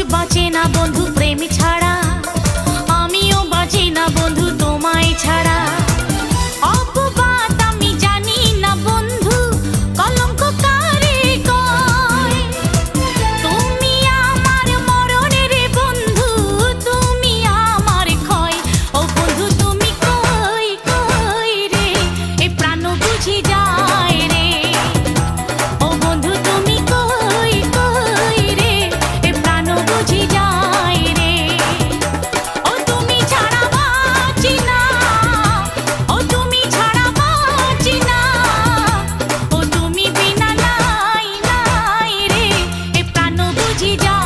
বাঁচে না বন্ধু প্রেম ছাড়া, আমিও বাঁচি না বন্ধু তোমায় ছাড়া। অপবাদ আমি জানি না বন্ধু, কলঙ্ক কারে কয়। তুমি আমার মরণের বন্ধু, তুমি আমার ক্ষয়। ও বন্ধু তুমি কই কই রে, এ প্রাণ বুঝি যায় রে। ও বন্ধু তুমি কই কই রে, এ প্রাণ বুঝি যায় রে। ও তুমি ছাড়া বাঁচি না, ও তুমি ছাড়া বাঁচি না। ও তুমি বিনা নাই নাই রে, এ প্রাণ বুঝি যায়।